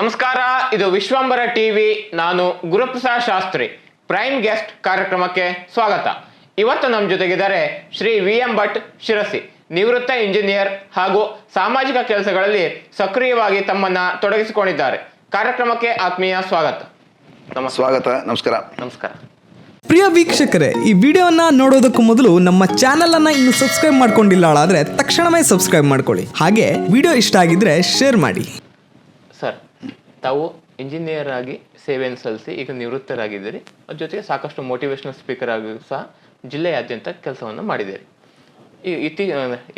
ನಮಸ್ಕಾರ, ಇದು ವಿಶ್ವಂಬರ ಟಿವಿ. ನಾನು ಗುರುಪ್ರಸಾದ್ ಶಾಸ್ತ್ರಿ. ಪ್ರೈಮ್ ಗೆಸ್ಟ್ ಕಾರ್ಯಕ್ರಮಕ್ಕೆ ಸ್ವಾಗತ. ಇವತ್ತು ನಮ್ಮ ಜೊತೆಗಿದ್ದಾರೆ ಶ್ರೀ ವಿ.ಎಂ. ಭಟ್ ಶಿರಸಿ, ನಿವೃತ್ತ ಇಂಜಿನಿಯರ್ ಹಾಗೂ ಸಾಮಾಜಿಕ ಕೆಲಸಗಳಲ್ಲಿ ಸಕ್ರಿಯವಾಗಿ ತಮ್ಮನ್ನ ತೊಡಗಿಸಿಕೊಂಡಿದ್ದಾರೆ. ಕಾರ್ಯಕ್ರಮಕ್ಕೆ ಆತ್ಮೀಯ ಸ್ವಾಗತ. ನಮಸ್ಕಾರ. ನಮಸ್ಕಾರ. ಪ್ರಿಯ ವೀಕ್ಷಕರೇ, ಈ ವಿಡಿಯೋನ ನೋಡೋದಕ್ಕೂ ಮೊದಲು ನಮ್ಮ ಚಾನೆಲ್ ಅನ್ನ ಇನ್ನು ಸಬ್ಸ್ಕ್ರೈಬ್ ಮಾಡ್ಕೊಂಡಿಲ್ಲ ಆದ್ರೆ ತಕ್ಷಣವೇ ಸಬ್ಸ್ಕ್ರೈಬ್ ಮಾಡ್ಕೊಳ್ಳಿ. ಹಾಗೆ ವಿಡಿಯೋ ಇಷ್ಟ ಆಗಿದ್ರೆ ಶೇರ್ ಮಾಡಿ. ಸರ್, ತಾವು ಇಂಜಿನಿಯರ್ ಆಗಿ ಸೇವೆಯನ್ನು ಸಲ್ಲಿಸಿ ಈಗ ನಿವೃತ್ತರಾಗಿದ್ದೀರಿ. ಅದ್ರ ಜೊತೆಗೆ ಸಾಕಷ್ಟು ಮೋಟಿವೇಶನಲ್ ಸ್ಪೀಕರ್ ಆಗಿ ಸಹ ಜಿಲ್ಲೆಯಾದ್ಯಂತ ಕೆಲಸವನ್ನು ಮಾಡಿದ್ದೀರಿ.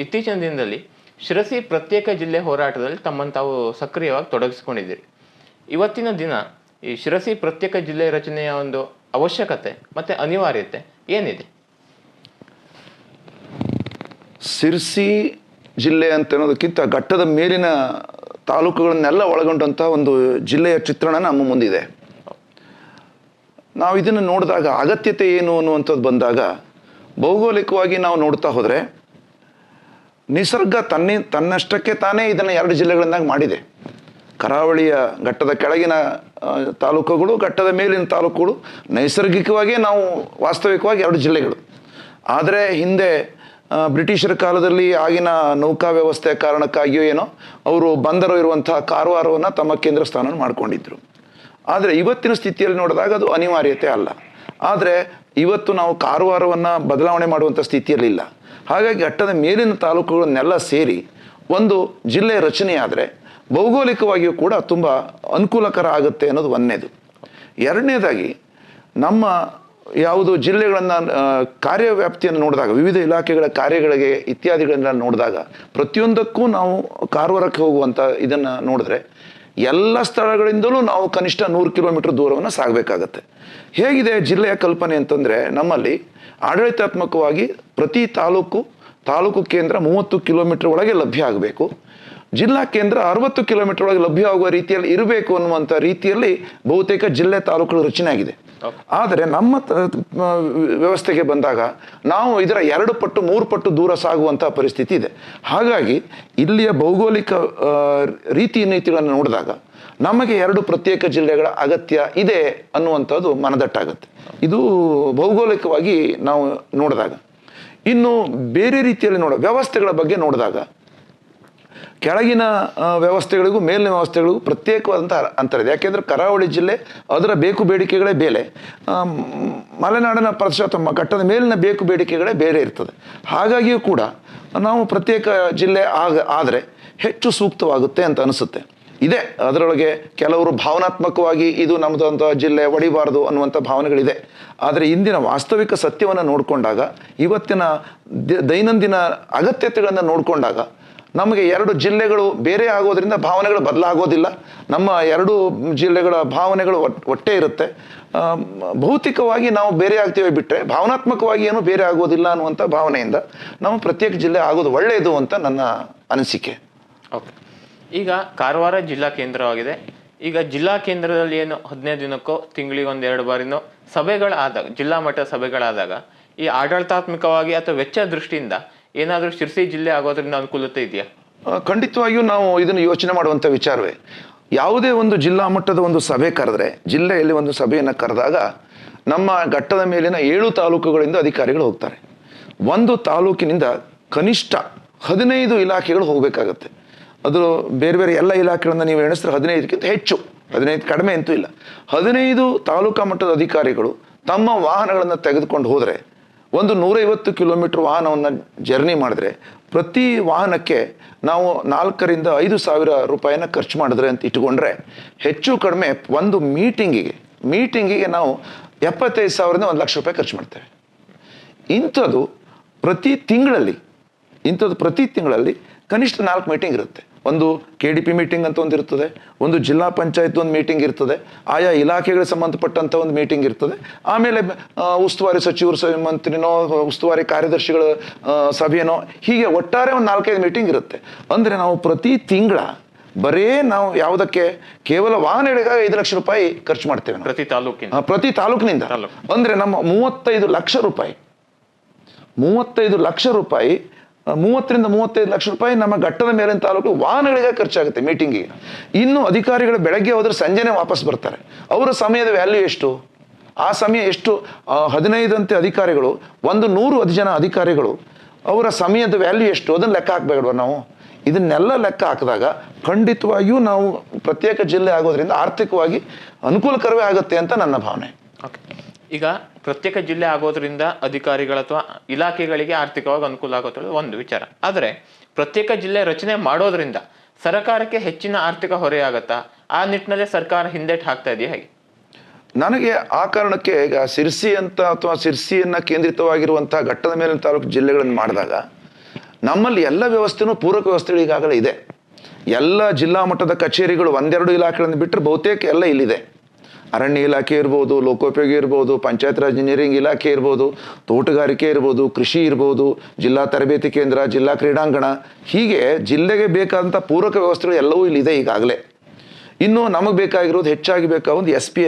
ಇತ್ತೀಚಿನ ದಿನದಲ್ಲಿ ಶಿರಸಿ ಪ್ರತ್ಯೇಕ ಜಿಲ್ಲೆ ಹೋರಾಟದಲ್ಲಿ ತಮ್ಮನ್ನು ತಾವು ಸಕ್ರಿಯವಾಗಿ ತೊಡಗಿಸಿಕೊಂಡಿದ್ದೀರಿ. ಇವತ್ತಿನ ದಿನ ಈ ಶಿರಸಿ ಪ್ರತ್ಯೇಕ ಜಿಲ್ಲೆ ರಚನೆಯ ಒಂದು ಅವಶ್ಯಕತೆ ಮತ್ತು ಅನಿವಾರ್ಯತೆ ಏನಿದೆ? ಶಿರಸಿ ಜಿಲ್ಲೆ ಅಂತ ಅನ್ನೋದಕ್ಕಿಂತ ಘಟ್ಟದ ಮೇಲಿನ ತಾಲೂಕುಗಳನ್ನೆಲ್ಲ ಒಳಗೊಂಡಂಥ ಒಂದು ಜಿಲ್ಲೆಯ ಚಿತ್ರಣ ನಮ್ಮ ಮುಂದಿದೆ. ನಾವು ಇದನ್ನು ನೋಡಿದಾಗ ಅಗತ್ಯತೆ ಏನು ಅನ್ನುವಂಥದ್ದು ಬಂದಾಗ ಭೌಗೋಳಿಕವಾಗಿ ನಾವು ನೋಡ್ತಾ ಹೋದರೆ ನಿಸರ್ಗ ತನ್ನಷ್ಟಕ್ಕೆ ತಾನೇ ಇದನ್ನು 2 ಜಿಲ್ಲೆಗಳನ್ನಾಗಿ ಮಾಡಿದೆ. ಕರಾವಳಿಯ ಘಟ್ಟದ ಕೆಳಗಿನ ತಾಲೂಕುಗಳು, ಘಟ್ಟದ ಮೇಲಿನ ತಾಲೂಕುಗಳು ನೈಸರ್ಗಿಕವಾಗಿಯೇ ನಾವು ವಾಸ್ತವಿಕವಾಗಿ 2 ಜಿಲ್ಲೆಗಳು. ಆದರೆ ಹಿಂದೆ ಬ್ರಿಟಿಷರ ಕಾಲದಲ್ಲಿ ಆಗಿನ ನೌಕಾ ವ್ಯವಸ್ಥೆಯ ಕಾರಣಕ್ಕಾಗಿಯೋ ಏನೋ ಅವರು ಬಂದರು ಇರುವಂತಹ ಕಾರವಾರವನ್ನು ತಮ್ಮ ಕೇಂದ್ರ ಸ್ಥಾನ ಮಾಡಿಕೊಂಡಿದ್ರು. ಆದರೆ ಇವತ್ತಿನ ಸ್ಥಿತಿಯಲ್ಲಿ ನೋಡಿದಾಗ ಅದು ಅನಿವಾರ್ಯತೆ ಅಲ್ಲ. ಆದರೆ ಇವತ್ತು ನಾವು ಕಾರವಾರವನ್ನು ಬದಲಾವಣೆ ಮಾಡುವಂಥ ಸ್ಥಿತಿಯಲ್ಲಿಲ್ಲ. ಹಾಗಾಗಿ ಘಟ್ಟದ ಮೇಲಿನ ತಾಲೂಕುಗಳನ್ನೆಲ್ಲ ಸೇರಿ ಒಂದು ಜಿಲ್ಲೆ ರಚನೆಯಾದರೆ ಭೌಗೋಳಿಕವಾಗಿಯೂ ಕೂಡ ತುಂಬ ಅನುಕೂಲಕರ ಆಗುತ್ತೆ ಅನ್ನೋದು ಒಂದನೇದು. ಎರಡನೇದಾಗಿ ನಮ್ಮ ಯಾವುದು ಜಿಲ್ಲೆಗಳನ್ನು ಕಾರ್ಯವ್ಯಾಪ್ತಿಯನ್ನು ನೋಡಿದಾಗ, ವಿವಿಧ ಇಲಾಖೆಗಳ ಕಾರ್ಯಗಳಿಗೆ ಇತ್ಯಾದಿಗಳನ್ನ ನೋಡಿದಾಗ ಪ್ರತಿಯೊಂದಕ್ಕೂ ನಾವು ಕಾರವಾರಕ್ಕೆ ಹೋಗುವಂಥ ಇದನ್ನು ನೋಡಿದ್ರೆ ಎಲ್ಲ ಸ್ಥಳಗಳಿಂದಲೂ ನಾವು ಕನಿಷ್ಠ 100 ಕಿಲೋಮೀಟರ್ ದೂರವನ್ನು ಸಾಗಬೇಕಾಗತ್ತೆ. ಹೇಗಿದೆ ಜಿಲ್ಲೆಯ ಕಲ್ಪನೆ ಅಂತಂದರೆ, ನಮ್ಮಲ್ಲಿ ಆಡಳಿತಾತ್ಮಕವಾಗಿ ಪ್ರತಿ ತಾಲೂಕು ಕೇಂದ್ರ 30 ಕಿಲೋಮೀಟರ್ ಒಳಗೆ ಲಭ್ಯ ಆಗಬೇಕು, ಜಿಲ್ಲಾ ಕೇಂದ್ರ 60 ಕಿಲೋಮೀಟರ್ ಒಳಗೆ ಲಭ್ಯವಾಗುವ ರೀತಿಯಲ್ಲಿ ಇರಬೇಕು ಅನ್ನುವಂಥ ರೀತಿಯಲ್ಲಿ ಬಹುತೇಕ ಜಿಲ್ಲೆ ತಾಲೂಕುಗಳ ರಚನೆ ಆಗಿದೆ. ಆದರೆ ನಮ್ಮ ವ್ಯವಸ್ಥೆಗೆ ಬಂದಾಗ ನಾವು ಇದರ 2 ಪಟ್ಟು 3 ಪಟ್ಟು ದೂರ ಸಾಗುವಂಥ ಪರಿಸ್ಥಿತಿ ಇದೆ. ಹಾಗಾಗಿ ಇಲ್ಲಿಯ ಭೌಗೋಳಿಕ ರೀತಿ ನೀತಿಗಳನ್ನು ನೋಡಿದಾಗ ನಮಗೆ 2 ಪ್ರತ್ಯೇಕ ಜಿಲ್ಲೆಗಳ ಅಗತ್ಯ ಇದೆ ಅನ್ನುವಂಥದ್ದು ಮನದಟ್ಟಾಗುತ್ತೆ. ಇದು ಭೌಗೋಳಿಕವಾಗಿ ನಾವು ನೋಡಿದಾಗ. ಇನ್ನು ಬೇರೆ ರೀತಿಯಲ್ಲಿ ವ್ಯವಸ್ಥೆಗಳ ಬಗ್ಗೆ ನೋಡಿದಾಗ ಕೆಳಗಿನ ವ್ಯವಸ್ಥೆಗಳಿಗೂ ಮೇಲಿನ ವ್ಯವಸ್ಥೆಗಳಿಗೂ ಪ್ರತ್ಯೇಕವಾದಂಥ ಅಂತರ ಇದೆ. ಯಾಕೆಂದರೆ ಕರಾವಳಿ ಜಿಲ್ಲೆ ಅದರ ಬೇಕು ಬೇಡಿಕೆಗಳೇ ಬೇರೆ, ಮಲೆನಾಡಿನ ಪ್ರದೇಶ ಅಥವಾ ಘಟ್ಟದ ಮೇಲಿನ ಬೇಕು ಬೇಡಿಕೆಗಳೇ ಬೇರೆ ಇರ್ತದೆ. ಹಾಗಾಗಿಯೂ ಕೂಡ ನಾವು ಪ್ರತ್ಯೇಕ ಜಿಲ್ಲೆ ಆದರೆ ಹೆಚ್ಚು ಸೂಕ್ತವಾಗುತ್ತೆ ಅಂತ ಅನಿಸುತ್ತೆ. ಇದೆ ಅದರೊಳಗೆ ಕೆಲವರು ಭಾವನಾತ್ಮಕವಾಗಿ ಇದು ನಮ್ಮದಂಥ ಜಿಲ್ಲೆ ಒಡಿಬಾರ್ದು ಅನ್ನುವಂಥ ಭಾವನೆಗಳಿದೆ. ಆದರೆ ಇಂದಿನ ವಾಸ್ತವಿಕ ಸತ್ಯವನ್ನು ನೋಡಿಕೊಂಡಾಗ, ಇವತ್ತಿನ ದೈನಂದಿನ ಅಗತ್ಯತೆಗಳನ್ನು ನೋಡಿಕೊಂಡಾಗ ನಮಗೆ 2 ಜಿಲ್ಲೆಗಳು ಬೇರೆ ಆಗೋದ್ರಿಂದ ಭಾವನೆಗಳು ಬದಲಾಗೋದಿಲ್ಲ. ನಮ್ಮ 2 ಜಿಲ್ಲೆಗಳ ಭಾವನೆಗಳು ಒಟ್ಟೇ ಇರುತ್ತೆ. ಭೌತಿಕವಾಗಿ ನಾವು ಬೇರೆ ಆಗ್ತೀವಿ ಬಿಟ್ಟರೆ ಭಾವನಾತ್ಮಕವಾಗಿ ಏನು ಬೇರೆ ಆಗೋದಿಲ್ಲ ಅನ್ನುವಂಥ ಭಾವನೆಯಿಂದ ನಾವು ಪ್ರತ್ಯೇಕ ಜಿಲ್ಲೆ ಆಗೋದು ಒಳ್ಳೆಯದು ಅಂತ ನನ್ನ ಅನಿಸಿಕೆ. ಓಕೆ, ಈಗ ಕಾರವಾರ ಜಿಲ್ಲಾ ಕೇಂದ್ರವಾಗಿದೆ. ಈಗ ಜಿಲ್ಲಾ ಕೇಂದ್ರದಲ್ಲಿ ಏನು 15 ದಿನಕ್ಕೋ ತಿಂಗಳಿಗೆ 1-2 ಬಾರಿನೋ ಸಭೆಗಳಾದಾಗ, ಜಿಲ್ಲಾ ಮಟ್ಟದ ಸಭೆಗಳಾದಾಗ ಈ ಆಡಳಿತಾತ್ಮಕವಾಗಿ ಅಥವಾ ವೆಚ್ಚ ದೃಷ್ಟಿಯಿಂದ ಏನಾದರೂ ಶಿರಸಿ ಜಿಲ್ಲೆ ಆಗೋದ್ರಿಂದ ಅನುಕೂಲತೆ ಇದೆಯಾ? ಖಂಡಿತವಾಗಿಯೂ ನಾವು ಇದನ್ನು ಯೋಚನೆ ಮಾಡುವಂಥ ವಿಚಾರವೇ. ಯಾವುದೇ ಒಂದು ಜಿಲ್ಲಾ ಮಟ್ಟದ ಒಂದು ಸಭೆ ಕರೆದ್ರೆ, ಜಿಲ್ಲೆಯಲ್ಲಿ ಒಂದು ಸಭೆಯನ್ನು ಕರೆದಾಗ ನಮ್ಮ ಘಟ್ಟದ ಮೇಲಿನ 7 ತಾಲೂಕುಗಳಿಂದ ಅಧಿಕಾರಿಗಳು ಹೋಗ್ತಾರೆ. ಒಂದು ತಾಲೂಕಿನಿಂದ ಕನಿಷ್ಠ 15 ಇಲಾಖೆಗಳು ಹೋಗಬೇಕಾಗತ್ತೆ. ಅದು ಬೇರೆ ಬೇರೆ ಎಲ್ಲ ಇಲಾಖೆಗಳನ್ನು ನೀವು ಎಣಿಸಿದ್ರೆ 15ಕ್ಕಿಂತ ಹೆಚ್ಚು, 15 ಕಡಿಮೆ ಅಂತೂ ಇಲ್ಲ. 15 ತಾಲೂಕಾ ಮಟ್ಟದ ಅಧಿಕಾರಿಗಳು ತಮ್ಮ ವಾಹನಗಳನ್ನು ತೆಗೆದುಕೊಂಡು ಹೋದರೆ ಒಂದು 150 ಕಿಲೋಮೀಟರ್ ವಾಹನವನ್ನು ಜರ್ನಿ ಮಾಡಿದ್ರೆ ಪ್ರತಿ ವಾಹನಕ್ಕೆ ನಾವು 4,000 ರಿಂದ 5,000 ರೂಪಾಯಿನ ಖರ್ಚು ಮಾಡಿದ್ರೆ ಅಂತ ಇಟ್ಟುಕೊಂಡ್ರೆ ಹೆಚ್ಚು ಕಡಿಮೆ ಒಂದು ಮೀಟಿಂಗಿಗೆ ನಾವು 75,000 ರಿಂದ 1,00,000 ರೂಪಾಯಿ ಖರ್ಚು ಮಾಡ್ತೇವೆ. ಇಂಥದ್ದು ಪ್ರತಿ ತಿಂಗಳಲ್ಲಿ ಕನಿಷ್ಠ 4 ಮೀಟಿಂಗ್ ಇರುತ್ತೆ. ಒಂದು KDP ಮೀಟಿಂಗ್ ಅಂತ ಒಂದು ಇರ್ತದೆ, ಒಂದು ಜಿಲ್ಲಾ ಪಂಚಾಯತ್ ಒಂದು ಮೀಟಿಂಗ್ ಇರ್ತದೆ, ಆಯಾ ಇಲಾಖೆಗಳಿಗೆ ಸಂಬಂಧಪಟ್ಟಂಥ ಒಂದು ಮೀಟಿಂಗ್ ಇರ್ತದೆ, ಆಮೇಲೆ ಉಸ್ತುವಾರಿ ಸಚಿವರು ಮಂತ್ರಿನೋ ಉಸ್ತುವಾರಿ ಕಾರ್ಯದರ್ಶಿಗಳ ಸಭೆನೋ, ಹೀಗೆ ಒಟ್ಟಾರೆ ಒಂದು 4-5 ಮೀಟಿಂಗ್ ಇರುತ್ತೆ. ಅಂದರೆ ನಾವು ಪ್ರತಿ ತಿಂಗಳ ಬರೇ ನಾವು ಯಾವುದಕ್ಕೆ ಕೇವಲ ವಾಹನಗಳಿಗಾಗಿ 5 ಲಕ್ಷ ರೂಪಾಯಿ ಖರ್ಚು ಮಾಡ್ತೇವೆ ಪ್ರತಿ ತಾಲೂಕಿನಿಂದ. ಅಂದರೆ ನಮ್ಮ 35 ಲಕ್ಷ ರೂಪಾಯಿ 30-35 ಲಕ್ಷ ರೂಪಾಯಿ ನಮ್ಮ ಘಟ್ಟದ ಮೇಲಿನ ತಾಲೂಕು ವಾಹನಗಳಿಗೆ ಖರ್ಚಾಗುತ್ತೆ ಮೀಟಿಂಗಿಗೆ. ಇನ್ನು ಅಧಿಕಾರಿಗಳು ಬೆಳಗ್ಗೆ ಹೋದ್ರೆ ಸಂಜೆನೆ ವಾಪಸ್ ಬರ್ತಾರೆ. ಅವರ ಸಮಯದ ವ್ಯಾಲ್ಯೂ ಎಷ್ಟು? ಆ ಸಮಯ ಎಷ್ಟು? 15 ಅಧಿಕಾರಿಗಳು, 100 ಜನ ಅಧಿಕಾರಿಗಳು, ಅವರ ಸಮಯದ ವ್ಯಾಲ್ಯೂ ಎಷ್ಟು? ಅದನ್ನು ಲೆಕ್ಕ ಹಾಕಬೇಕಲ್ವ ನಾವು? ಇದನ್ನೆಲ್ಲ ಲೆಕ್ಕ ಹಾಕಿದಾಗ ಖಂಡಿತವಾಗಿಯೂ ನಾವು ಪ್ರತ್ಯೇಕ ಜಿಲ್ಲೆ ಆಗೋದ್ರಿಂದ ಆರ್ಥಿಕವಾಗಿ ಅನುಕೂಲಕರವೇ ಆಗುತ್ತೆ ಅಂತ ನನ್ನ ಭಾವನೆ. ಓಕೆ, ಈಗ ಪ್ರತ್ಯೇಕ ಜಿಲ್ಲೆ ಆಗೋದ್ರಿಂದ ಅಧಿಕಾರಿಗಳ ಅಥವಾ ಇಲಾಖೆಗಳಿಗೆ ಆರ್ಥಿಕವಾಗಿ ಅನುಕೂಲ ಆಗೋದ್ರಲ್ಲಿ ಒಂದು ವಿಚಾರ. ಆದರೆ ಪ್ರತ್ಯೇಕ ಜಿಲ್ಲೆ ರಚನೆ ಮಾಡೋದ್ರಿಂದ ಸರ್ಕಾರಕ್ಕೆ ಹೆಚ್ಚಿನ ಆರ್ಥಿಕ ಹೊರೆ ಆಗತ್ತಾ? ಆ ನಿಟ್ಟಿನಲ್ಲಿ ಸರ್ಕಾರ ಹಿಂದೇಟು ಹಾಕ್ತಾ ಇದೆಯಾ ಹೇಗೆ? ನನಗೆ ಆ ಕಾರಣಕ್ಕೆ ಈಗ ಸಿರ್ಸಿ ಅಂತ ಅಥವಾ ಸಿರ್ಸಿಯನ್ನು ಕೇಂದ್ರಿತವಾಗಿರುವಂತಹ ಘಟ್ಟದ ಮೇಲಿನ ತಾಲೂಕು ಜಿಲ್ಲೆಗಳನ್ನು ಮಾಡಿದಾಗ ನಮ್ಮಲ್ಲಿ ಎಲ್ಲ ವ್ಯವಸ್ಥೆನೂ ಪೂರಕ ವ್ಯವಸ್ಥೆಗಳು ಈಗಾಗಲೇ ಇದೆ. ಎಲ್ಲ ಜಿಲ್ಲಾ ಮಟ್ಟದ ಕಚೇರಿಗಳು 1-2 ಇಲಾಖೆಗಳನ್ನು ಬಿಟ್ಟರೆ ಬಹುತೇಕ ಎಲ್ಲ ಇಲ್ಲಿದೆ. ಅರಣ್ಯ ಇಲಾಖೆ ಇರ್ಬೋದು, ಲೋಕೋಪಯೋಗಿ ಇರ್ಬೋದು, ಪಂಚಾಯತ್ ರಾಜ್ ಇಂಜಿನಿಯರಿಂಗ್ ಇಲಾಖೆ ಇರ್ಬೋದು, ತೋಟಗಾರಿಕೆ ಇರ್ಬೋದು, ಕೃಷಿ ಇರ್ಬೋದು, ಜಿಲ್ಲಾ ತರಬೇತಿ ಕೇಂದ್ರ, ಜಿಲ್ಲಾ ಕ್ರೀಡಾಂಗಣ, ಹೀಗೆ ಜಿಲ್ಲೆಗೆ ಬೇಕಾದಂಥ ಪೂರಕ ವ್ಯವಸ್ಥೆಗಳು ಎಲ್ಲವೂ ಇಲ್ಲಿದೆ ಈಗಾಗಲೇ. ಇನ್ನು ನಮಗೆ ಬೇಕಾಗಿರೋದು ಹೆಚ್ಚಾಗಿ ಬೇಕಾದ SP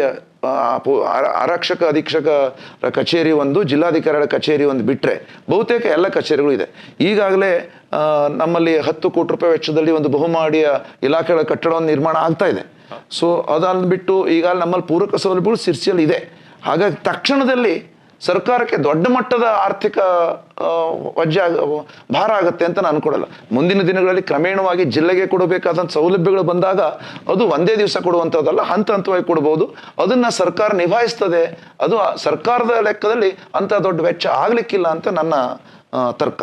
ಆರಕ್ಷಕ ಅಧೀಕ್ಷಕ ಕಚೇರಿ ಒಂದು, ಜಿಲ್ಲಾಧಿಕಾರಿಗಳ ಕಚೇರಿ ಒಂದು ಬಿಟ್ಟರೆ ಬಹುತೇಕ ಎಲ್ಲ ಕಚೇರಿಗಳು ಇದೆ. ಈಗಾಗಲೇ ನಮ್ಮಲ್ಲಿ 10 ಕೋಟಿ ರೂಪಾಯಿ ವೆಚ್ಚದಲ್ಲಿ ಒಂದು ಬಹುಮಹಡಿಯ ಇಲಾಖೆಗಳ ಕಟ್ಟಡವನ್ನು ನಿರ್ಮಾಣ ಆಗ್ತಾ ಇದೆ. ಸೊ ಅದನ್ನು ಬಿಟ್ಟು ಈಗ ನಮ್ಮಲ್ಲಿ ಪೂರಕ ಸೌಲಭ್ಯಗಳು ಸಿರ್ಸಿಯಲ್ಲಿ ಇದೆ. ಹಾಗಾಗಿ ತಕ್ಷಣದಲ್ಲಿ ಸರ್ಕಾರಕ್ಕೆ ದೊಡ್ಡ ಮಟ್ಟದ ಆರ್ಥಿಕ ಭಾರ ಆಗುತ್ತೆ ಅಂತ ನಾನು ಅನ್ಕೊಡಲ್ಲ. ಮುಂದಿನ ದಿನಗಳಲ್ಲಿ ಕ್ರಮೇಣವಾಗಿ ಜಿಲ್ಲೆಗೆ ಕೊಡಬೇಕಾದಂಥ ಸೌಲಭ್ಯಗಳು ಬಂದಾಗ ಅದು ಒಂದೇ ದಿವಸ ಕೊಡುವಂಥದ್ದಲ್ಲ, ಹಂತ ಹಂತವಾಗಿ ಕೊಡ್ಬೋದು. ಅದನ್ನು ಸರ್ಕಾರ ನಿಭಾಯಿಸ್ತದೆ. ಅದು ಸರ್ಕಾರದ ಲೆಕ್ಕದಲ್ಲಿ ಅಂಥ ದೊಡ್ಡ ವೆಚ್ಚ ಆಗಲಿಕ್ಕಿಲ್ಲ ಅಂತ ನನ್ನ ತರ್ಕ.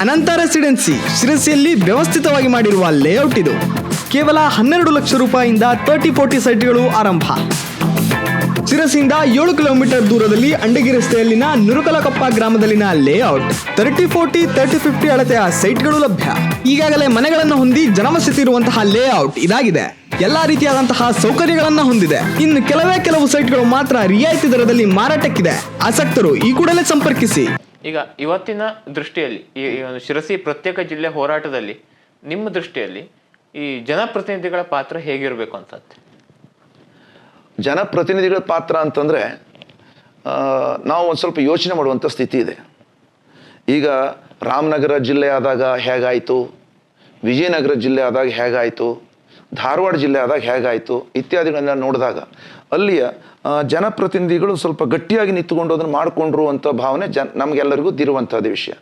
ಅನಂತ ರೆಸಿಡೆನ್ಸಿ ಶಿರಸಿಯಲ್ಲಿ ವ್ಯವಸ್ಥಿತವಾಗಿ ಮಾಡಿರುವ ಲೇಔಟ್ ಇದು. ಕೇವಲ 12 ಲಕ್ಷ ರೂಪಾಯಿಯಿಂದ 30-40 ಸೈಟ್ಗಳು ಆರಂಭ. ಶಿರಸಿಯಿಂದ 7 ಕಿಲೋಮೀಟರ್ ದೂರದಲ್ಲಿ ಅಂಡಗಿ ರಸ್ತೆಯಲ್ಲಿನ ನುರುಕಲಕೊಪ್ಪ ಗ್ರಾಮದಲ್ಲಿನ ಲೇಔಟ್ 30-40, 30-50 ಅಳತೆಯ ಸೈಟ್ಗಳು ಲಭ್ಯ. ಈಗಾಗಲೇ ಮನೆಗಳನ್ನು ಹೊಂದಿ ಜನವಸತಿ ಇರುವಂತಹ ಲೇಔಟ್ ಇದಾಗಿದೆ. ಎಲ್ಲಾ ರೀತಿಯಾದಂತಹ ಸೌಕರ್ಯಗಳನ್ನ ಹೊಂದಿದೆ. ಇನ್ನು ಕೆಲವು ಸೈಟ್ಗಳು ಮಾತ್ರ ರಿಯಾಯಿತಿ ದರದಲ್ಲಿ ಮಾರಾಟಕ್ಕಿದೆ. ಆಸಕ್ತರು ಈ ಕೂಡಲೇ ಸಂಪರ್ಕಿಸಿ. ಈಗ ಇವತ್ತಿನ ದೃಷ್ಟಿಯಲ್ಲಿ ಈ ಒಂದು ಶಿರಸಿ ಪ್ರತ್ಯೇಕ ಜಿಲ್ಲೆ ಹೋರಾಟದಲ್ಲಿ ನಿಮ್ಮ ದೃಷ್ಟಿಯಲ್ಲಿ ಈ ಜನಪ್ರತಿನಿಧಿಗಳ ಪಾತ್ರ ಹೇಗಿರಬೇಕು ಅಂತ? ಜನಪ್ರತಿನಿಧಿಗಳ ಪಾತ್ರ ಅಂತಂದರೆ ನಾವು ಒಂದು ಸ್ವಲ್ಪ ಯೋಚನೆ ಮಾಡುವಂಥ ಸ್ಥಿತಿ ಇದೆ. ಈಗ ರಾಮನಗರ ಜಿಲ್ಲೆ ಆದಾಗ ಹೇಗಾಯಿತು, ವಿಜಯನಗರ ಜಿಲ್ಲೆ ಆದಾಗ ಹೇಗಾಯಿತು, ಧಾರವಾಡ ಜಿಲ್ಲೆ ಆದಾಗ ಹೇಗಾಯಿತು ಇತ್ಯಾದಿಗಳನ್ನ ನೋಡಿದಾಗ ಅಲ್ಲಿಯ ಜನಪ್ರತಿನಿಧಿಗಳು ಸ್ವಲ್ಪ ಗಟ್ಟಿಯಾಗಿ ನಿಂತುಕೊಂಡು ಅದನ್ನು ಮಾಡಿಕೊಂಡ್ರು ಅಂತ ಭಾವನೆ ನಮಗೆಲ್ಲರಿಗೂ ಇರುವಂಥದ್ದು ವಿಷಯ.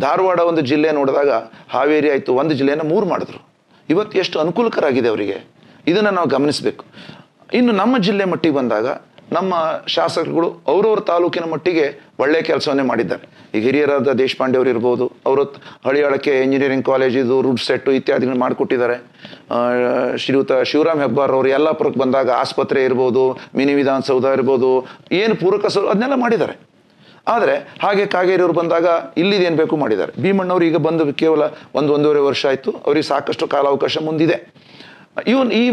ಧಾರವಾಡ ಒಂದು ಜಿಲ್ಲೆ ನೋಡಿದಾಗ ಹಾವೇರಿ ಆಯಿತು, ಒಂದು ಜಿಲ್ಲೆಯನ್ನು 3 ಮಾಡಿದ್ರು. ಇವತ್ತು ಎಷ್ಟು ಅನುಕೂಲಕರ ಆಗಿದೆ ಅವರಿಗೆ, ಇದನ್ನು ನಾವು ಗಮನಿಸಬೇಕು. ಇನ್ನು ನಮ್ಮ ಜಿಲ್ಲೆ ಮಟ್ಟಿಗೆ ಬಂದಾಗ ನಮ್ಮ ಶಾಸಕರುಗಳು ಅವರವ್ರ ತಾಲೂಕಿನ ಮಟ್ಟಿಗೆ ಒಳ್ಳೆಯ ಕೆಲಸವನ್ನೇ ಮಾಡಿದ್ದಾರೆ. ಈಗ ಹಿರಿಯರಾದ ದೇಶಪಾಂಡೆ ಅವರು ಇರ್ಬೋದು, ಅವರು ಹಳಿಯಾಳಕ್ಕೆ ಇಂಜಿನಿಯರಿಂಗ್ ಕಾಲೇಜಿದು ರೂಟ್ ಸೆಟ್ಟು ಇತ್ಯಾದಿಗಳು ಮಾಡಿಕೊಟ್ಟಿದ್ದಾರೆ. ಶ್ರೀಯುತ ಶಿವರಾಮ್ ಹೆಬ್ಬಾರ್ ಅವರು ಯಲ್ಲಾಪುರಕ್ಕೆ ಬಂದಾಗ ಆಸ್ಪತ್ರೆ ಇರ್ಬೋದು, ಮಿನಿ ವಿಧಾನಸೌಧ ಇರ್ಬೋದು, ಏನು ಪೂರಕ ಅದನ್ನೆಲ್ಲ ಮಾಡಿದ್ದಾರೆ. ಆದರೆ ಹಾಗೆ ಕಾಗೇರಿಯವರು ಬಂದಾಗ ಇಲ್ಲಿದೇನು ಬೇಕು ಮಾಡಿದ್ದಾರೆ. ಭೀಮಣ್ಣವ್ರು ಈಗ ಬಂದು ಕೇವಲ 1-1.5 ವರ್ಷ ಆಯಿತು, ಅವರಿಗೆ ಸಾಕಷ್ಟು ಕಾಲಾವಕಾಶ ಮುಂದಿದೆ. ಈ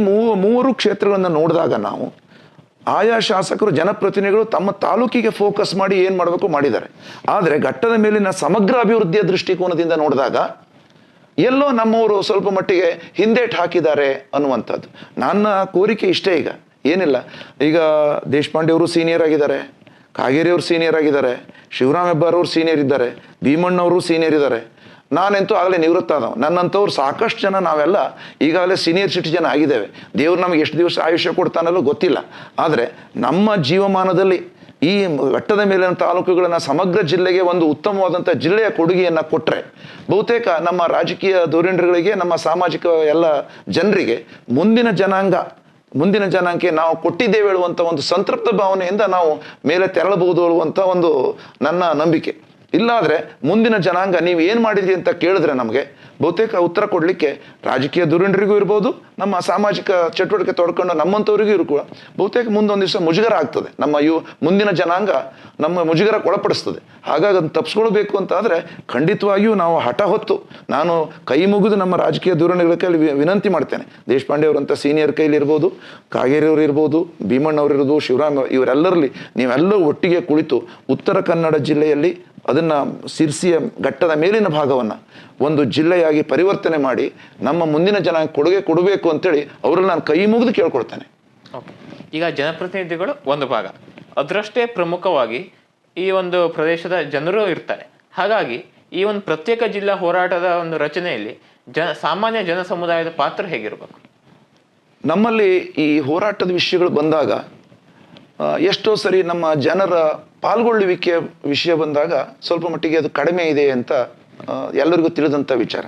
ಮೂವರು ಕ್ಷೇತ್ರಗಳನ್ನು ನೋಡಿದಾಗ ನಾವು ಆಯಾ ಶಾಸಕರು ಜನಪ್ರತಿನಿಧಿಗಳು ತಮ್ಮ ತಾಲೂಕಿಗೆ ಫೋಕಸ್ ಮಾಡಿ ಏನು ಮಾಡಬೇಕು ಮಾಡಿದ್ದಾರೆ. ಆದರೆ ಘಟ್ಟದ ಮೇಲಿನ ಸಮಗ್ರ ಅಭಿವೃದ್ಧಿಯ ದೃಷ್ಟಿಕೋನದಿಂದ ನೋಡಿದಾಗ ಎಲ್ಲೋ ನಮ್ಮವರು ಸ್ವಲ್ಪ ಮಟ್ಟಿಗೆ ಹಿಂದೇಟು ಹಾಕಿದ್ದಾರೆ ಅನ್ನುವಂಥದ್ದು ನನ್ನ ಕೋರಿಕೆ ಇಷ್ಟೇ. ಈಗ ಏನಿಲ್ಲ, ಈಗ ದೇಶಪಾಂಡೆ ಅವರು ಸೀನಿಯರ್ ಆಗಿದ್ದಾರೆ, ಕಾಗೇರಿಯವರು ಸೀನಿಯರ್ ಆಗಿದ್ದಾರೆ, ಶಿವರಾಮ್ ಹೆಬ್ಬಾರ್ ಅವರು ಸೀನಿಯರ್ ಇದ್ದಾರೆ, ಭೀಮಣ್ಣವರು ಸೀನಿಯರ್ ಇದ್ದಾರೆ. ನಾನಂತೂ ಆಗಲೇ ನಿವೃತ್ತ ಆದವು. ನನ್ನಂಥವ್ರು ಸಾಕಷ್ಟು ಜನ ನಾವೆಲ್ಲ ಈಗಾಗಲೇ ಸೀನಿಯರ್ ಸಿಟಿಜನ್ ಆಗಿದ್ದೇವೆ. ದೇವ್ರು ನಮಗೆ ಎಷ್ಟು ದಿವಸ ಆಯುಷ್ಯ ಕೊಡ್ತಾನಲ್ಲೂ ಗೊತ್ತಿಲ್ಲ. ಆದರೆ ನಮ್ಮ ಜೀವಮಾನದಲ್ಲಿ ಈ ಘಟ್ಟದ ಮೇಲಿನ ತಾಲೂಕುಗಳನ್ನು ಸಮಗ್ರ ಜಿಲ್ಲೆಗೆ ಒಂದು ಉತ್ತಮವಾದಂಥ ಜಿಲ್ಲೆಯ ಕೊಡುಗೆಯನ್ನು ಕೊಟ್ಟರೆ ಬಹುತೇಕ ನಮ್ಮ ರಾಜಕೀಯ ಧುರೀಣರಿಗೆ, ನಮ್ಮ ಸಾಮಾಜಿಕ ಎಲ್ಲ ಜನರಿಗೆ ಮುಂದಿನ ಜನಾಂಗಕ್ಕೆ ನಾವು ಕೊಟ್ಟಿದ್ದೇವೆ ಹೇಳುವಂಥ ಒಂದು ಸಂತೃಪ್ತ ಭಾವನೆಯಿಂದ ನಾವು ಮೇಲೆ ತೆರಳಬಹುದು ಅನ್ನುವಂಥ ಒಂದು ನನ್ನ ನಂಬಿಕೆ. ಇಲ್ಲಾದರೆ ಮುಂದಿನ ಜನಾಂಗ ನೀವು ಏನು ಮಾಡಿದ್ರಿ ಅಂತ ಕೇಳಿದ್ರೆ ನಮಗೆ ಬಹುತೇಕ ಉತ್ತರ ಕೊಡಲಿಕ್ಕೆ ರಾಜಕೀಯ ಧುರೀಣರಿಗೂ ಇರ್ಬೋದು, ನಮ್ಮ ಸಾಮಾಜಿಕ ಚಟುವಟಿಕೆ ತೊಡ್ಕೊಂಡು ನಮ್ಮಂಥವ್ರಿಗೂ ಕೂಡ ಬಹುತೇಕ ಮುಂದೊಂದು ದಿವಸ ಮುಜುಗರ ಆಗ್ತದೆ. ಮುಂದಿನ ಜನಾಂಗ ನಮ್ಮ ಮುಜುಗರಕ್ಕೆ ಒಳಪಡಿಸ್ತದೆ. ಹಾಗಾಗಿ ಅದನ್ನು ತಪ್ಪಿಸ್ಕೊಳ್ಬೇಕು ಅಂತ ಆದರೆ ಖಂಡಿತವಾಗಿಯೂ ನಾವು ಹಠ ಹೊತ್ತು ನಾನು ಕೈ ಮುಗಿದು ನಮ್ಮ ರಾಜಕೀಯ ಧೋರಣೆಗಳ ಕೈಲಿ ವಿನಂತಿ ಮಾಡ್ತೇನೆ. ದೇಶಪಾಂಡೆ ಅವರಂಥ ಸೀನಿಯರ್ ಕೈಲಿ ಇರ್ಬೋದು, ಕಾಗೇರಿಯವರು ಇರ್ಬೋದು, ಭೀಮಣ್ಣವ್ರು ಇರ್ಬೋದು, ಶಿವರಾಮ್ ಇವರೆಲ್ಲರಲ್ಲಿ ನೀವೆಲ್ಲರೂ ಒಟ್ಟಿಗೆ ಕುಳಿತು ಉತ್ತರ ಕನ್ನಡ ಜಿಲ್ಲೆಯಲ್ಲಿ ಅದನ್ನು ಸಿರ್ಸಿಯ ಘಟ್ಟದ ಮೇಲಿನ ಭಾಗವನ್ನು ಒಂದು ಜಿಲ್ಲೆಯಾಗಿ ಪರಿವರ್ತನೆ ಮಾಡಿ ನಮ್ಮ ಮುಂದಿನ ಜನಾಂಗ ಕೊಡುಗೆ ಕೊಡಬೇಕು ಅಂತೇಳಿ ಅವರಲ್ಲಿ ನಾನು ಕೈ ಮುಗಿದು ಕೇಳ್ಕೊಳ್ತೇನೆ. ಈಗ ಜನಪ್ರತಿನಿಧಿಗಳು ಒಂದು ಭಾಗ, ಅದರಷ್ಟೇ ಪ್ರಮುಖವಾಗಿ ಈ ಒಂದು ಪ್ರದೇಶದ ಜನರು ಇರ್ತಾರೆ. ಹಾಗಾಗಿ ಈ ಒಂದು ಪ್ರತ್ಯೇಕ ಜಿಲ್ಲಾ ಹೋರಾಟದ ಒಂದು ರಚನೆಯಲ್ಲಿ ಸಾಮಾನ್ಯ ಜನ ಸಮುದಾಯದ ಪಾತ್ರ ಹೇಗಿರಬೇಕು? ನಮ್ಮಲ್ಲಿ ಈ ಹೋರಾಟದ ವಿಷಯಗಳು ಬಂದಾಗ ಎಷ್ಟೋ ಸರಿ ನಮ್ಮ ಜನರ ಪಾಲ್ಗೊಳ್ಳುವಿಕೆಯ ವಿಷಯ ಬಂದಾಗ ಸ್ವಲ್ಪ ಮಟ್ಟಿಗೆ ಅದು ಕಡಿಮೆ ಇದೆ ಅಂತ ಎಲ್ಲರಿಗೂ ತಿಳಿದಂಥ ವಿಚಾರ.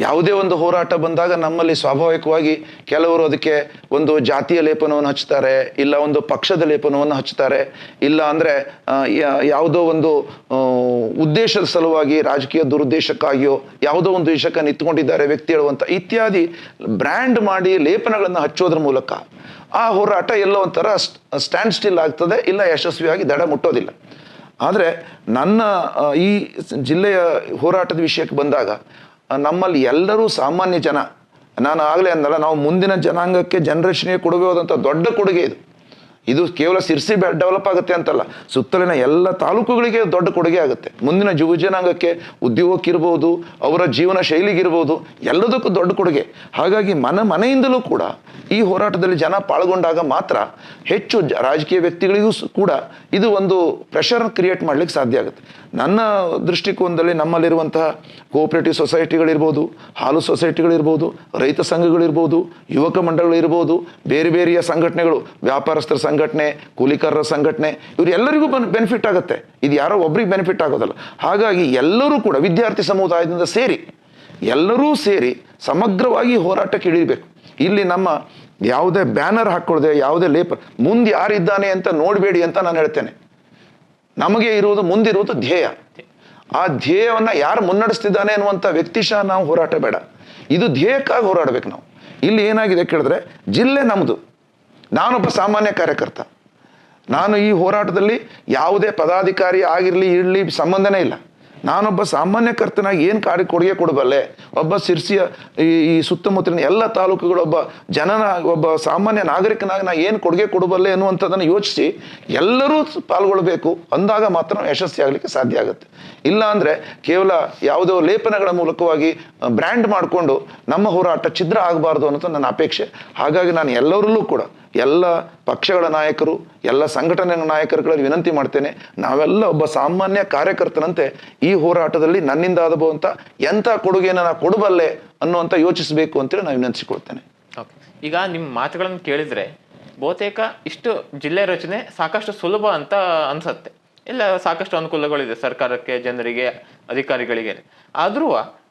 ಯಾವುದೇ ಒಂದು ಹೋರಾಟ ಬಂದಾಗ ನಮ್ಮಲ್ಲಿ ಸ್ವಾಭಾವಿಕವಾಗಿ ಕೆಲವರು ಅದಕ್ಕೆ ಒಂದು ಜಾತಿಯ ಲೇಪನವನ್ನು ಹಚ್ತಾರೆ, ಇಲ್ಲ ಒಂದು ಪಕ್ಷದ ಲೇಪನವನ್ನು ಹಚ್ತಾರೆ, ಇಲ್ಲ ಅಂದರೆ ಯಾವುದೋ ಒಂದು ಉದ್ದೇಶದ ಸಲುವಾಗಿ ರಾಜಕೀಯ ದುರುದ್ದೇಶಕ್ಕಾಗಿಯೋ ಯಾವುದೋ ಒಂದು ವಿಷಯಕ್ಕೆ ನಿಂತ್ಕೊಂಡಿದ್ದಾರೆ ವ್ಯಕ್ತಿಗಳು ಅಂತ ಇತ್ಯಾದಿ ಬ್ರ್ಯಾಂಡ್ ಮಾಡಿ ಲೇಪನಗಳನ್ನು ಹಚ್ಚೋದ್ರ ಮೂಲಕ ಆ ಹೋರಾಟ ಎಲ್ಲೋ ಒಂಥರ ಸ್ಟ್ಯಾಂಡ್ ಸ್ಟಿಲ್ ಆಗ್ತದೆ, ಇಲ್ಲ ಯಶಸ್ವಿಯಾಗಿ ದಡ ಮುಟ್ಟೋದಿಲ್ಲ. ಆದರೆ ನನ್ನ ಈ ಜಿಲ್ಲೆಯ ಹೋರಾಟದ ವಿಷಯಕ್ಕೆ ಬಂದಾಗ ನಮ್ಮಲ್ಲಿ ಎಲ್ಲರೂ ಸಾಮಾನ್ಯ ಜನ, ನಾನು ಆಗಲೇ ಅಂದಲ್ಲ, ನಾವು ಮುಂದಿನ ಜನಾಂಗಕ್ಕೆ ಜನರೇಷನ್ಗೆ ಕೊಡಬಹುದಂಥ ದೊಡ್ಡ ಕೊಡುಗೆ ಇದು ಕೇವಲ ಸಿರ್ಸಿ ಡೆವಲಪ್ ಆಗುತ್ತೆ ಅಂತಲ್ಲ, ಸುತ್ತಲಿನ ಎಲ್ಲ ತಾಲೂಕುಗಳಿಗೆ ದೊಡ್ಡ ಕೊಡುಗೆ ಆಗುತ್ತೆ. ಮುಂದಿನ ಯುವ ಜನಾಂಗಕ್ಕೆ ಉದ್ಯೋಗಕ್ಕಿರ್ಬೋದು, ಅವರ ಜೀವನ ಶೈಲಿಗಿರ್ಬೋದು, ಎಲ್ಲದಕ್ಕೂ ದೊಡ್ಡ ಕೊಡುಗೆ. ಹಾಗಾಗಿ ಮನೆಯಿಂದಲೂ ಕೂಡ ಈ ಹೋರಾಟದಲ್ಲಿ ಜನ ಪಾಲ್ಗೊಂಡಾಗ ಮಾತ್ರ ಹೆಚ್ಚು ರಾಜಕೀಯ ವ್ಯಕ್ತಿಗಳಿಗೂ ಕೂಡ ಇದು ಒಂದು ಪ್ರೆಷರ್ ಕ್ರಿಯೇಟ್ ಮಾಡ್ಲಿಕ್ಕೆ ಸಾಧ್ಯ ಆಗುತ್ತೆ. ನನ್ನ ದೃಷ್ಟಿಕೋನದಲ್ಲಿ ನಮ್ಮಲ್ಲಿರುವಂತಹ ಕೋಆಪರೇಟಿವ್ ಸೊಸೈಟಿಗಳಿರ್ಬೋದು, ಹಾಲು ಸೊಸೈಟಿಗಳಿರ್ಬೋದು, ರೈತ ಸಂಘಗಳಿರ್ಬೋದು, ಯುವಕ ಮಂಡಳಿಗಳಿರ್ಬೋದು, ಬೇರೆ ಬೇರೆಯ ಸಂಘಟನೆಗಳು, ವ್ಯಾಪಾರಸ್ಥರ ಸಂಘಟನೆ, ಕೂಲಿಕಾರರ ಸಂಘಟನೆ, ಇವರೆಲ್ಲರಿಗೂ ಬೆನಿಫಿಟ್ ಆಗುತ್ತೆ. ಇದು ಯಾರೋ ಒಬ್ರಿಗೆ ಬೆನಿಫಿಟ್ ಆಗೋದಲ್ಲ. ಹಾಗಾಗಿ ಎಲ್ಲರೂ ಕೂಡ ವಿದ್ಯಾರ್ಥಿ ಸಮುದಾಯದಿಂದ ಸೇರಿ ಎಲ್ಲರೂ ಸೇರಿ ಸಮಗ್ರವಾಗಿ ಹೋರಾಟಕ್ಕೆ ಇಳಿಬೇಕು. ಇಲ್ಲಿ ನಮ್ಮ ಯಾವುದೇ ಬ್ಯಾನರ್ ಹಾಕೊಳ್ಳದೆ, ಯಾವುದೇ ಲೇಪ, ಮುಂದೆ ಯಾರಿದ್ದಾನೆ ಅಂತ ನೋಡಬೇಡಿ ಅಂತ ನಾನು ಹೇಳ್ತೇನೆ. ನಮಗೆ ಇರುವುದು ಮುಂದಿರುವುದು ಧ್ಯೇಯ. ಆ ಧ್ಯೇಯವನ್ನು ಯಾರು ಮುನ್ನಡೆಸ್ತಿದ್ದಾನೆ ಅನ್ನುವಂಥ ವ್ಯಕ್ತಿಶಃ ನಾವು ಹೋರಾಟ ಬೇಡ, ಇದು ಧ್ಯೇಯಕ್ಕಾಗಿ ಹೋರಾಡಬೇಕು ನಾವು. ಇಲ್ಲಿ ಏನಾಗಿದೆ ಕೇಳಿದ್ರೆ, ಜಿಲ್ಲೆ ನಮ್ಮದು, ನಾನೊಬ್ಬ ಸಾಮಾನ್ಯ ಕಾರ್ಯಕರ್ತ, ನಾನು ಈ ಹೋರಾಟದಲ್ಲಿ ಯಾವುದೇ ಪದಾಧಿಕಾರಿ ಆಗಿರಲಿ ಇರಲಿ ಸಂಬಂಧನೇ ಇಲ್ಲ. ನಾನೊಬ್ಬ ಸಾಮಾನ್ಯ ಕರ್ತನಾಗಿ ಏನು ಕೊಡುಗೆ ಕೊಡಬಲ್ಲೆ, ಒಬ್ಬ ಸಿರ್ಸಿಯ ಈ ಸುತ್ತಮುತ್ತಲಿನ ಎಲ್ಲ ತಾಲೂಕುಗಳ ಒಬ್ಬ ಸಾಮಾನ್ಯ ನಾಗರಿಕನಾಗಿ ನಾ ಏನು ಕೊಡುಗೆ ಕೊಡಬಲ್ಲೆ ಅನ್ನುವಂಥದ್ದನ್ನು ಯೋಚಿಸಿ ಎಲ್ಲರೂ ಪಾಲ್ಗೊಳ್ಬೇಕು. ಅಂದಾಗ ಮಾತ್ರ ಯಶಸ್ವಿ ಆಗಲಿಕ್ಕೆ ಸಾಧ್ಯ ಆಗುತ್ತೆ. ಇಲ್ಲ ಅಂದರೆ ಕೇವಲ ಯಾವುದೋ ಲೇಪನಗಳ ಮೂಲಕವಾಗಿ ಬ್ರ್ಯಾಂಡ್ ಮಾಡಿಕೊಂಡು ನಮ್ಮ ಹೋರಾಟ ಛಿದ್ರ ಆಗಬಾರ್ದು ಅನ್ನೋದು ನನ್ನ ಅಪೇಕ್ಷೆ. ಹಾಗಾಗಿ ನಾನು ಎಲ್ಲರಲ್ಲೂ ಕೂಡ ಎಲ್ಲ ಪಕ್ಷಗಳ ನಾಯಕರು, ಎಲ್ಲ ಸಂಘಟನೆಗಳ ನಾಯಕರುಗಳಲ್ಲಿ ವಿನಂತಿ ಮಾಡ್ತೇನೆ, ನಾವೆಲ್ಲ ಒಬ್ಬ ಸಾಮಾನ್ಯ ಕಾರ್ಯಕರ್ತನಂತೆ ಈ ಹೋರಾಟದಲ್ಲಿ ನನ್ನಿಂದ ಆದಬಹುವಂಥ ಎಂಥ ಕೊಡುಗೆಯನ್ನು ನಾನು ಕೊಡಬಲ್ಲೆ ಅನ್ನುವಂಥ ಯೋಚಿಸಬೇಕು ಅಂತೇಳಿ ನಾನು ವಿನಂತಿಸಿಕೊಳ್ತೇನೆ. ಓಕೆ, ಈಗ ನಿಮ್ಮ ಮಾತುಗಳನ್ನು ಕೇಳಿದರೆ ಬಹುತೇಕ ಇಷ್ಟು ಜಿಲ್ಲೆ ರಚನೆ ಸಾಕಷ್ಟು ಸುಲಭ ಅಂತ ಅನ್ಸತ್ತೆ. ಇಲ್ಲ, ಸಾಕಷ್ಟು ಅನುಕೂಲಗಳಿದೆ ಸರ್ಕಾರಕ್ಕೆ, ಜನರಿಗೆ, ಅಧಿಕಾರಿಗಳಿಗೆ. ಆದರೂ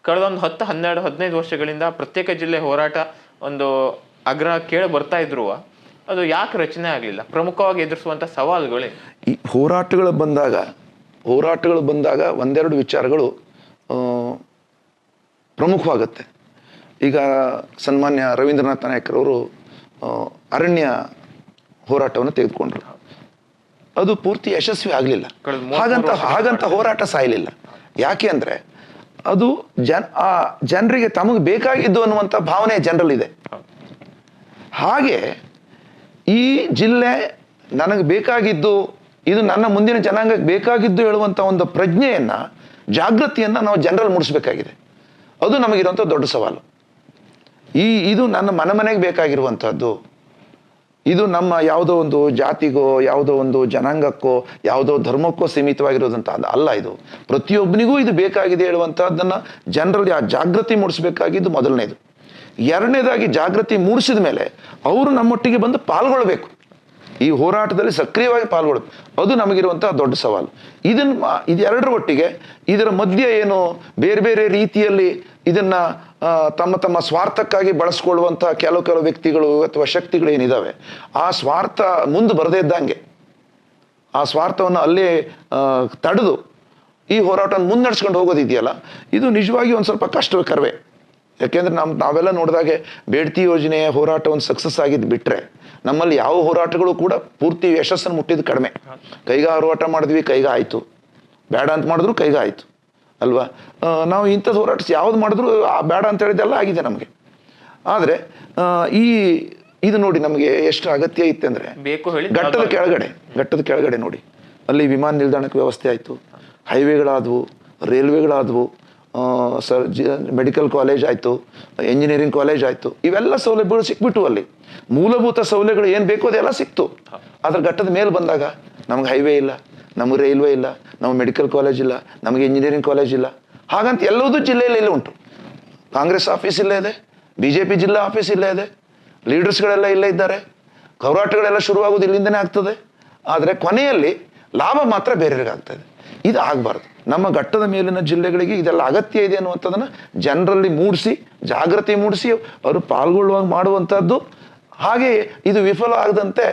ಕಳೆದ ಒಂದು 10, 12, 15 ವರ್ಷಗಳಿಂದ ಪ್ರತ್ಯೇಕ ಜಿಲ್ಲೆ ಹೋರಾಟ ಒಂದು ಆಗ್ರಹ ಕೇಳಿ ಬರ್ತಾ ಇದ್ರು, ಅದು ಯಾಕೆ ರಚನೆ ಆಗಲಿಲ್ಲ? ಪ್ರಮುಖವಾಗಿ ಎದುರಿಸುವಂಥ ಸವಾಲುಗಳೇ ಈ ಹೋರಾಟಗಳು ಬಂದಾಗ ಒಂದೆರಡು ವಿಚಾರಗಳು ಪ್ರಮುಖವಾಗುತ್ತೆ. ಈಗ ಸನ್ಮಾನ್ಯ ರವೀಂದ್ರನಾಥ ನಾಯಕರವರು ಅರಣ್ಯ ಹೋರಾಟವನ್ನು ತೆಗೆದುಕೊಂಡ್ರು. ಅದು ಪೂರ್ತಿ ಯಶಸ್ವಿ ಆಗಲಿಲ್ಲ. ಹಾಗಂತ ಹೋರಾಟ ಸಾಯಲಿಲ್ಲ. ಯಾಕೆ ಅಂದರೆ ಅದು ಜನರಿಗೆ ತಮಗೆ ಬೇಕಾಗಿದ್ದು ಅನ್ನುವಂಥ ಭಾವನೆ ಜನರಲ್ಲಿದೆ. ಹಾಗೆ ಈ ಜಿಲ್ಲೆ ನನಗೆ ಬೇಕಾಗಿದ್ದು, ಇದು ನನ್ನ ಮುಂದಿನ ಜನಾಂಗಕ್ಕೆ ಬೇಕಾಗಿದ್ದು ಹೇಳುವಂಥ ಒಂದು ಪ್ರಜ್ಞೆಯನ್ನು, ಜಾಗೃತಿಯನ್ನು ನಾವು ಜನರಲ್ಲಿ ಮೂಡಿಸ್ಬೇಕಾಗಿದೆ. ಅದು ನಮಗಿರುವಂಥ ದೊಡ್ಡ ಸವಾಲು. ಇದು ನನ್ನ ಮನೆಗೆ ಬೇಕಾಗಿರುವಂಥದ್ದು. ಇದು ನಮ್ಮ ಯಾವುದೋ ಒಂದು ಜಾತಿಗೋ, ಯಾವುದೋ ಒಂದು ಜನಾಂಗಕ್ಕೋ, ಯಾವುದೋ ಧರ್ಮಕ್ಕೋ ಸೀಮಿತವಾಗಿರೋದಂಥ ಅಲ್ಲ. ಇದು ಪ್ರತಿಯೊಬ್ಬನಿಗೂ ಇದು ಬೇಕಾಗಿದೆ ಹೇಳುವಂಥದ್ದನ್ನು ಜನರಲ್ಲಿ ಆ ಜಾಗೃತಿ ಮೂಡಿಸ್ಬೇಕಾಗಿದ್ದು ಮೊದಲನೇದು. ಎರಡನೇದಾಗಿ ಜಾಗೃತಿ ಮೂಡಿಸಿದ ಮೇಲೆ ಅವರು ನಮ್ಮೊಟ್ಟಿಗೆ ಬಂದು ಪಾಲ್ಗೊಳ್ಬೇಕು, ಈ ಹೋರಾಟದಲ್ಲಿ ಸಕ್ರಿಯವಾಗಿ ಪಾಲ್ಗೊಳ್ಬೇಕು. ಅದು ನಮಗಿರುವಂಥ ದೊಡ್ಡ ಸವಾಲು. ಇದೆರಡರ ಒಟ್ಟಿಗೆ ಇದರ ಮಧ್ಯೆ ಏನು ಬೇರೆ ಬೇರೆ ರೀತಿಯಲ್ಲಿ ಇದನ್ನು ತಮ್ಮ ಸ್ವಾರ್ಥಕ್ಕಾಗಿ ಬಳಸ್ಕೊಳ್ಳುವಂಥ ಕೆಲವು ವ್ಯಕ್ತಿಗಳು ಅಥವಾ ಶಕ್ತಿಗಳು ಏನಿದ್ದಾವೆ, ಆ ಸ್ವಾರ್ಥ ಮುಂದೆ ಬರದೇ ಇದ್ದಂಗೆ ಆ ಸ್ವಾರ್ಥವನ್ನು ಅಲ್ಲೇ ತಡೆದು ಈ ಹೋರಾಟವನ್ನು ಮುನ್ನಡೆಸ್ಕೊಂಡು ಹೋಗೋದಿದೆಯಲ್ಲ, ಇದು ನಿಜವಾಗಿ ಒಂದು ಸ್ವಲ್ಪ ಕಷ್ಟಕರವೇ. ಯಾಕೆಂದರೆ ನಾವೆಲ್ಲ ನೋಡಿದಾಗೆ ಬೇಡ್ತಿ ಯೋಜನೆಯ ಹೋರಾಟ ಒಂದು ಸಕ್ಸಸ್ ಆಗಿದ್ದು ಬಿಟ್ಟರೆ ನಮ್ಮಲ್ಲಿ ಯಾವ ಹೋರಾಟಗಳು ಕೂಡ ಪೂರ್ತಿ ಯಶಸ್ಸನ್ನು ಮುಟ್ಟಿದ್ದು ಕಡಿಮೆ. ಕೈಗಾ ಹೋರಾಟ ಮಾಡಿದ್ವಿ, ಕೈಗಾ ಆಯಿತು, ಬೇಡ ಅಂತ ಮಾಡಿದ್ರು ಕೈಗಾ ಆಯಿತು ಅಲ್ವಾ. ನಾವು ಇಂಥದ್ದು ಹೋರಾಟ ಯಾವ್ದು ಮಾಡಿದ್ರು ಬೇಡ ಅಂತ ಹೇಳಿದ್ದೆಲ್ಲ ಆಗಿದೆ ನಮಗೆ. ಆದರೆ ಇದು ನೋಡಿ ನಮಗೆ ಎಷ್ಟು ಅಗತ್ಯ ಇತ್ತು ಅಂದರೆ, ಘಟ್ಟದ ಕೆಳಗಡೆ ನೋಡಿ, ಅಲ್ಲಿ ವಿಮಾನ ನಿಲ್ದಾಣಕ್ಕೆ ವ್ಯವಸ್ಥೆ ಆಯಿತು, ಹೈವೇಗಳಾದವು, ರೈಲ್ವೆಗಳಾದವು, ಮೆಡಿಕಲ್ ಕಾಲೇಜ್ ಆಯಿತು, ಎಂಜಿನಿಯರಿಂಗ್ ಕಾಲೇಜ್ ಆಯಿತು, ಇವೆಲ್ಲ ಸೌಲಭ್ಯಗಳು ಸಿಕ್ಬಿಟ್ಟು ಅಲ್ಲಿ ಮೂಲಭೂತ ಸೌಲಭ್ಯಗಳು ಏನು ಬೇಕೋ ಅದೆಲ್ಲ ಸಿಕ್ತು. ಅದ್ರ ಘಟ್ಟದ ಮೇಲೆ ಬಂದಾಗ ನಮ್ಗೆ ಹೈವೇ ಇಲ್ಲ, ನಮಗೆ ರೈಲ್ವೆ ಇಲ್ಲ, ನಮಗೆ ಮೆಡಿಕಲ್ ಕಾಲೇಜ್ ಇಲ್ಲ, ನಮಗೆ ಇಂಜಿನಿಯರಿಂಗ್ ಕಾಲೇಜ್ ಇಲ್ಲ. ಹಾಗಂತ ಎಲ್ಲದೂ ಜಿಲ್ಲೆಯಲ್ಲಿ ಇಲ್ಲ ಉಂಟು. ಕಾಂಗ್ರೆಸ್ ಆಫೀಸ್ ಇಲ್ಲೇ ಇದೆ, BJP ಜಿಲ್ಲಾ ಆಫೀಸ್ ಇಲ್ಲೇ ಇದೆ, ಲೀಡರ್ಸ್ಗಳೆಲ್ಲ ಇಲ್ಲೇ ಇದ್ದಾರೆ, ಹೋರಾಟಗಳೆಲ್ಲ ಶುರುವಾಗೋದು ಇಲ್ಲಿಂದನೇ ಆಗ್ತದೆ. ಆದರೆ ಕೊನೆಯಲ್ಲಿ ಲಾಭ ಮಾತ್ರ ಬೇರೆಯವರಿಗಾಗ್ತದೆ. ಇದು ಆಗಬಾರ್ದು. ನಮ್ಮ ಘಟ್ಟದ ಮೇಲಿನ ಜಿಲ್ಲೆಗಳಿಗೆ ಇದೆಲ್ಲ ಅಗತ್ಯ ಇದೆ ಅನ್ನುವಂಥದ್ದನ್ನು ಜನರಲ್ಲಿ ಮೂಡಿಸಿ, ಜಾಗೃತಿ ಮೂಡಿಸಿ ಅವರು ಪಾಲ್ಗೊಳ್ಳುವಾಗ ಮಾಡುವಂಥದ್ದು. ಹಾಗೆ ಇದು ವಿಫಲ ಆಗದಂತೆ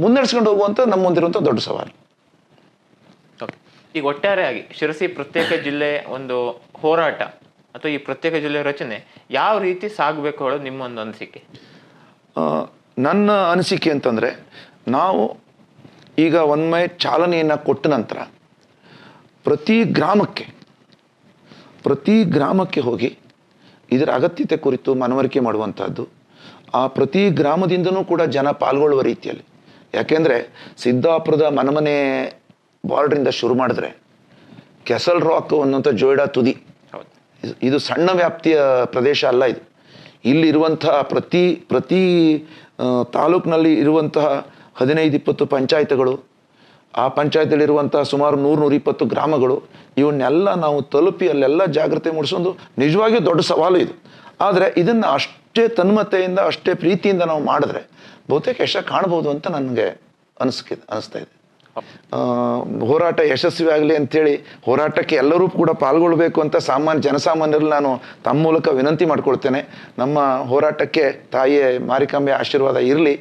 ಮುನ್ನಡೆಸ್ಕೊಂಡು ಹೋಗುವಂಥ ನಮ್ಮ ಮುಂದಿರುವಂಥ ದೊಡ್ಡ ಸವಾಲು. ಓಕೆ, ಈಗ ಒಟ್ಟಾರೆಯಾಗಿ ಶಿರಸಿ ಪ್ರತ್ಯೇಕ ಜಿಲ್ಲೆ ಒಂದು ಹೋರಾಟ ಅಥವಾ ಈ ಪ್ರತ್ಯೇಕ ಜಿಲ್ಲೆ ರಚನೆ ಯಾವ ರೀತಿ ಸಾಗಬೇಕು ಹೇಳೋದು ನಿಮ್ಮ ಒಂದು ಅನಿಸಿಕೆ? ನನ್ನ ಅನಿಸಿಕೆ ಅಂತಂದರೆ, ನಾವು ಈಗ ಒಮ್ಮೆ ಚಾಲನೆಯನ್ನು ಕೊಟ್ಟ ನಂತರ ಪ್ರತಿ ಗ್ರಾಮಕ್ಕೆ ಹೋಗಿ ಇದರ ಅಗತ್ಯತೆ ಕುರಿತು ಮನವರಿಕೆ ಮಾಡುವಂಥದ್ದು. ಆ ಪ್ರತಿ ಗ್ರಾಮದಿಂದನೂ ಕೂಡ ಜನ ಪಾಲ್ಗೊಳ್ಳುವ ರೀತಿಯಲ್ಲಿ. ಯಾಕೆಂದರೆ ಸಿದ್ದಾಪುರದ ಮನಮನೆ ಬಾರ್ಡ್ರಿಂದ ಶುರು ಮಾಡಿದ್ರೆ ಕೆಸಲ್ ರಾಕ್ ಅನ್ನುವಂಥ ಜೋಯಿಡಾ ತುದಿ, ಇದು ಸಣ್ಣ ವ್ಯಾಪ್ತಿಯ ಪ್ರದೇಶ ಅಲ್ಲ. ಇದು ಇಲ್ಲಿರುವಂತಹ ಪ್ರತಿ ತಾಲೂಕಿನಲ್ಲಿ ಇರುವಂತಹ 15-20 ಪಂಚಾಯತ್ಗಳು, ಆ ಪಂಚಾಯತಲ್ಲಿರುವಂತಹ ಸುಮಾರು 100-120 ಗ್ರಾಮಗಳು, ಇವನ್ನೆಲ್ಲ ನಾವು ತಲುಪಿ ಅಲ್ಲೆಲ್ಲ ಜಾಗೃತಿ ಮೂಡಿಸೋದು ನಿಜವಾಗಿಯೂ ದೊಡ್ಡ ಸವಾಲು ಇದು. ಆದರೆ ಇದನ್ನು ಅಷ್ಟೇ ತನ್ಮತೆಯಿಂದ, ಅಷ್ಟೇ ಪ್ರೀತಿಯಿಂದ ನಾವು ಮಾಡಿದ್ರೆ ಬಹುತೇಕ ಯಶ ಕಾಣ್ಬೋದು ಅಂತ ನನಗೆ ಅನಿಸ್ತಾ ಇದೆ. ಹೋರಾಟ ಯಶಸ್ವಿ ಆಗಲಿ ಅಂಥೇಳಿ ಹೋರಾಟಕ್ಕೆ ಎಲ್ಲರೂ ಕೂಡ ಪಾಲ್ಗೊಳ್ಬೇಕು ಅಂತ ಜನಸಾಮಾನ್ಯರಲ್ಲಿ ನಾನು ತಮ್ಮ ಮೂಲಕ ವಿನಂತಿ ಮಾಡ್ಕೊಳ್ತೇನೆ. ನಮ್ಮ ಹೋರಾಟಕ್ಕೆ ತಾಯಿಯ ಮಾರಿಕಾಂಬೆ ಆಶೀರ್ವಾದ ಇರಲಿ.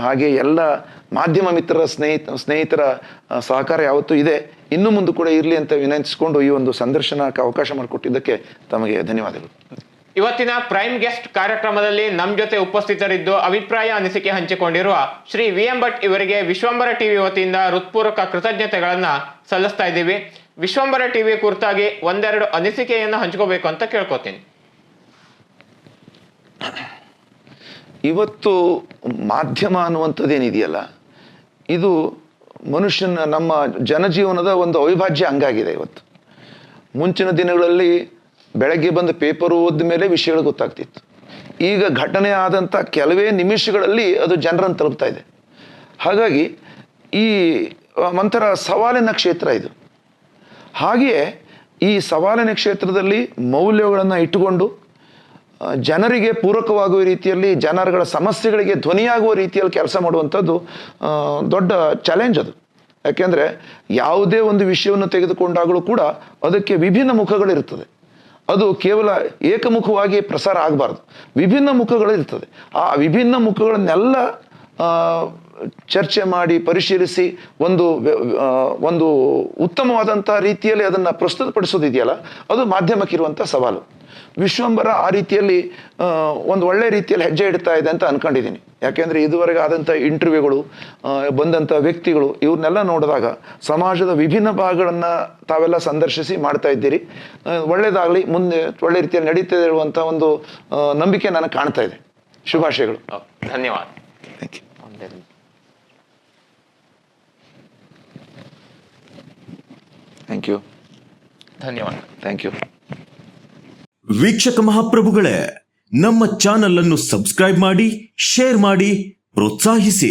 ಹಾಗೆ ಎಲ್ಲ ಮಾಧ್ಯಮ ಮಿತ್ರರ ಸ್ನೇಹಿತರ ಸಹಕಾರ ಯಾವತ್ತೂ ಇದೆ, ಇನ್ನು ಮುಂದೆ ಕೂಡ ಇರಲಿ ಅಂತ ವಿನಂತಿಸಿಕೊಂಡು ಈ ಒಂದು ಸಂದರ್ಶನಕ್ಕೆ ಅವಕಾಶ ಮಾಡಿಕೊಟ್ಟಿದ್ದಕ್ಕೆ ತಮಗೆ ಧನ್ಯವಾದಗಳು. ಇವತ್ತಿನ ಪ್ರೈಮ್ ಗೆಸ್ಟ್ ಕಾರ್ಯಕ್ರಮದಲ್ಲಿ ನಮ್ಮ ಜೊತೆ ಉಪಸ್ಥಿತರಿದ್ದು ಅಭಿಪ್ರಾಯ ಅನಿಸಿಕೆ ಹಂಚಿಕೊಂಡಿರುವ ಶ್ರೀ VM ಭಟ್ ಇವರಿಗೆ ವಿಶ್ವಂಬರ ಟಿವಿ ವತಿಯಿಂದ ಹೃತ್ಪೂರ್ವಕ ಕೃತಜ್ಞತೆಗಳನ್ನ ಸಲ್ಲಿಸ್ತಾ ಇದ್ದೀವಿ. ವಿಶ್ವಂಬರ ಟಿವಿ ಕುರಿತಾಗಿ ಒಂದೆರಡು ಅನಿಸಿಕೆಯನ್ನು ಹಂಚ್ಕೋಬೇಕು ಅಂತ ಕೇಳ್ಕೊತೀನಿ. ಇವತ್ತು ಮಾಧ್ಯಮ ಅನ್ನುವಂಥದ್ದೇನಿದೆಯಲ್ಲ, ಇದು ನಮ್ಮ ಜನಜೀವನದ ಒಂದು ಅವಿಭಾಜ್ಯ ಅಂಗಾಗಿದೆ. ಇವತ್ತು ಮುಂಚಿನ ದಿನಗಳಲ್ಲಿ ಬೆಳಗ್ಗೆ ಬಂದು ಪೇಪರ್ ಓದಿದ ಮೇಲೆ ವಿಷಯಗಳು ಗೊತ್ತಾಗ್ತಿತ್ತು. ಈಗ ಘಟನೆ ಆದಂಥ ಕೆಲವೇ ನಿಮಿಷಗಳಲ್ಲಿ ಅದು ಜನರನ್ನು ತಲುಪ್ತಾ ಇದೆ. ಹಾಗಾಗಿ ಈ ಒಂಥರ ಸವಾಲಿನ ಕ್ಷೇತ್ರ ಇದು. ಹಾಗೆಯೇ ಈ ಸವಾಲಿನ ಕ್ಷೇತ್ರದಲ್ಲಿ ಮೌಲ್ಯಗಳನ್ನು ಇಟ್ಟುಕೊಂಡು ಜನರಿಗೆ ಪೂರಕವಾಗುವ ರೀತಿಯಲ್ಲಿ, ಜನರುಗಳ ಸಮಸ್ಯೆಗಳಿಗೆ ಧ್ವನಿಯಾಗುವ ರೀತಿಯಲ್ಲಿ ಕೆಲಸ ಮಾಡುವಂಥದ್ದು ದೊಡ್ಡ ಚಾಲೆಂಜ್ ಅದು. ಯಾಕೆಂದರೆ ಯಾವುದೇ ಒಂದು ವಿಷಯವನ್ನು ತೆಗೆದುಕೊಂಡಾಗಲೂ ಕೂಡ ಅದಕ್ಕೆ ವಿಭಿನ್ನ ಮುಖಗಳಿರ್ತದೆ. ಅದು ಕೇವಲ ಏಕಮುಖವಾಗಿ ಪ್ರಸಾರ ಆಗಬಾರ್ದು, ವಿಭಿನ್ನ ಮುಖಗಳಿರ್ತದೆ. ಆ ವಿಭಿನ್ನ ಮುಖಗಳನ್ನೆಲ್ಲ ಚರ್ಚೆ ಮಾಡಿ ಪರಿಶೀಲಿಸಿ ಒಂದು ಉತ್ತಮವಾದಂಥ ರೀತಿಯಲ್ಲಿ ಅದನ್ನು ಪ್ರಸ್ತುತಪಡಿಸೋದಿದೆಯಲ್ಲ, ಅದು ಮಾಧ್ಯಮಕ್ಕಿರುವಂಥ ಸವಾಲು. ವಿಶ್ವಂಬರ ಆ ರೀತಿಯಲ್ಲಿ ಒಂದು ಒಳ್ಳೆ ರೀತಿಯಲ್ಲಿ ಹೆಜ್ಜೆ ಇಡ್ತಾ ಇದೆ ಅಂತ ಅನ್ಕೊಂಡಿದ್ದೀನಿ. ಯಾಕೆಂದರೆ ಇದುವರೆಗೆ ಆದಂಥ ಇಂಟರ್ವ್ಯೂಗಳು, ಬಂದಂಥ ವ್ಯಕ್ತಿಗಳು, ಇವ್ರನ್ನೆಲ್ಲ ನೋಡಿದಾಗ ಸಮಾಜದ ವಿಭಿನ್ನ ಭಾಗಗಳನ್ನು ತಾವೆಲ್ಲ ಸಂದರ್ಶಿಸಿ ಮಾಡ್ತಾ ಇದ್ದೀರಿ. ಒಳ್ಳೆಯದಾಗಲಿ, ಮುಂದೆ ಒಳ್ಳೆ ರೀತಿಯಲ್ಲಿ ನಡೀತಾ ಇರುವಂಥ ಒಂದು ನಂಬಿಕೆ ನನಗೆ ಕಾಣ್ತಾ ಇದೆ. ಶುಭಾಶಯಗಳು. ಧನ್ಯವಾದ. Thank you. Thank you. ಧನ್ಯವಾದ. Thank you. ವೀಕ್ಷಕ ಮಹಾಪ್ರಭುಗಳೇ, ನಮ್ಮ ಚಾನಲ್ ಅನ್ನು ಸಬ್ಸ್ಕ್ರೈಬ್ ಮಾಡಿ, ಶೇರ್ ಮಾಡಿ, ಪ್ರೋತ್ಸಾಹಿಸಿ.